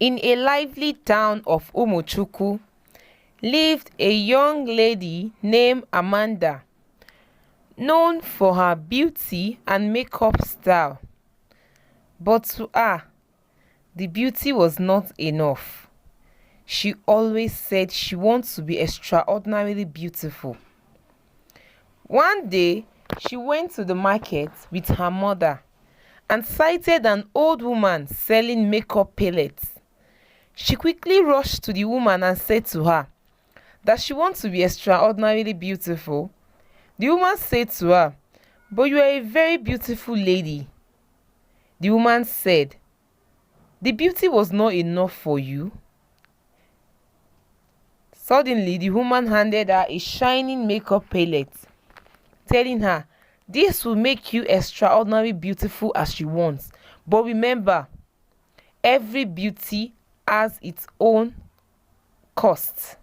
In a lively town of Umuchukwu lived a young lady named Amanda, known for her beauty and makeup style. But to her, the beauty was not enough. She always said she wants to be extraordinarily beautiful. One day, she went to the market with her mother and sighted an old woman selling makeup palettes. She quickly rushed to the woman and said to her that she wants to be extraordinarily beautiful. The woman said to her, "But you are a very beautiful lady." The woman said, "The beauty was not enough for you." Suddenly, the woman handed her a shining makeup palette, telling her, "This will make you extraordinarily beautiful as you want. But remember, every beauty has its own cost."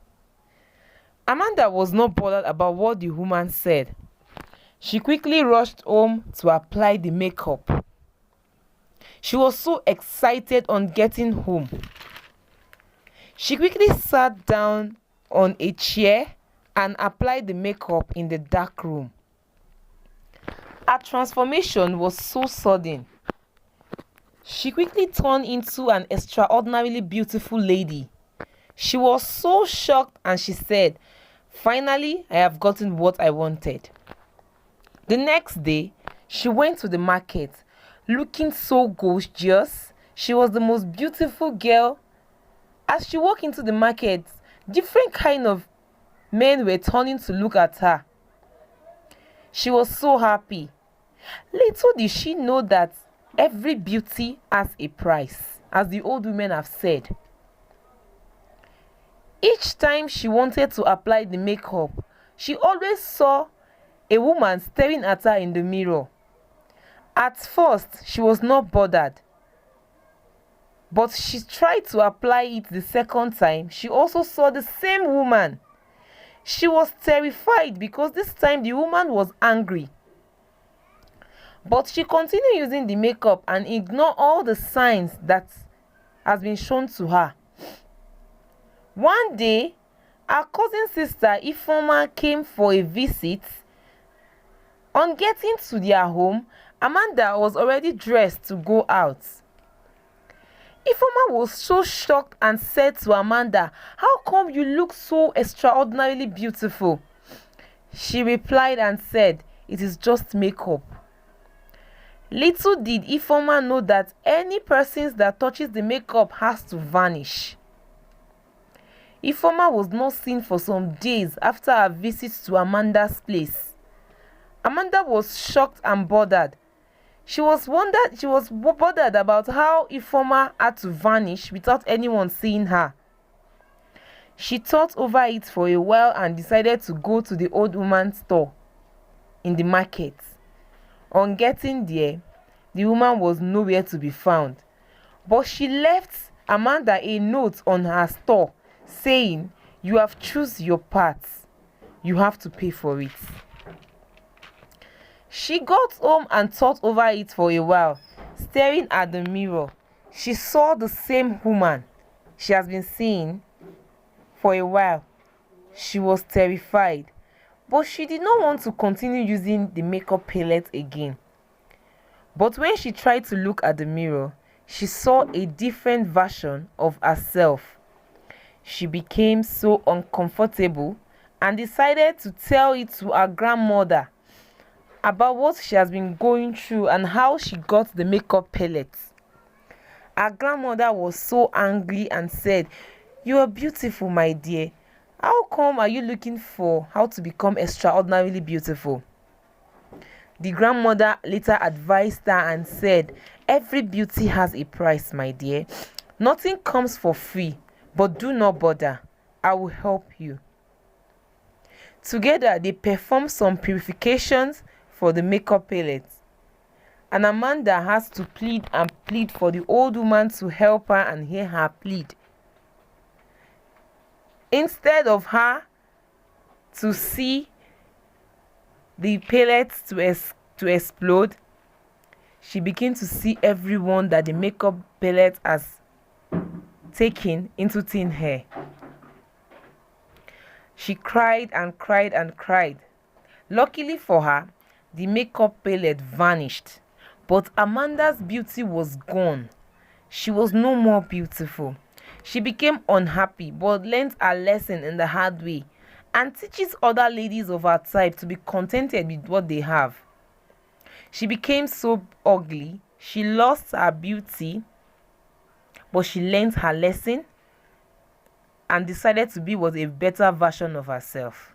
Amanda was not bothered about what the woman said. She quickly rushed home to apply the makeup. She was so excited on getting home. She quickly sat down on a chair and applied the makeup in the dark room. Her transformation was so sudden. She quickly turned into an extraordinarily beautiful lady. She was so shocked and she said, "Finally, I have gotten what I wanted." The next day, she went to the market looking so gorgeous. She was the most beautiful girl. As she walked into the market, different kind of men were turning to look at her. She was so happy. Little did she know that every beauty has a price, as the old women have said. Each time she wanted to apply the makeup, she always saw a woman staring at her in the mirror. At first, she was not bothered, but she tried to apply it the second time. She also saw the same woman. She was terrified because this time the woman was angry. But she continued using the makeup and ignored all the signs that has been shown to her. One day, her cousin sister Ifeoma came for a visit. On getting to their home, Amanda was already dressed to go out. Ifeoma was so shocked and said to Amanda, "How come you look so extraordinarily beautiful?" She replied and said, "It is just makeup." Little did Ifeoma know that any person that touches the makeup has to vanish. Ifeoma was not seen for some days after her visit to Amanda's place. Amanda was shocked and bothered. She was bothered about how Ifeoma had to vanish without anyone seeing her. She thought over it for a while and decided to go to the old woman's store in the market. On getting there, the woman was nowhere to be found, but she left Amanda a note on her store saying, "You have chosen your path. You have to pay for it." She got home and thought over it for a while. Staring at the mirror, she saw the same woman she has been seeing for a while. She was terrified, but she did not want to continue using the makeup palette again. But when she tried to look at the mirror, she saw a different version of herself. She became so uncomfortable and decided to tell it to her grandmother about what she has been going through and how she got the makeup palette. Her grandmother was so angry and said, "You are beautiful, my dear. How come are you looking for how to become extraordinarily beautiful?" The grandmother later advised her and said, "Every beauty has a price, my dear. Nothing comes for free, but do not bother. I will help you." Together, they performed some purifications for the makeup palette, and Amanda has to plead and plead for the old woman to help her and hear her plead. Instead of her to see the pellets to explode, she began to see everyone that the makeup palette has taken into thin hair. She cried and cried and cried. Luckily for her, the makeup palette vanished, but Amanda's beauty was gone. She was no more beautiful. She became unhappy but learnt her lesson in the hard way and teaches other ladies of her type to be contented with what they have. She became so ugly, she lost her beauty, but she learnt her lesson and decided to be was a better version of herself.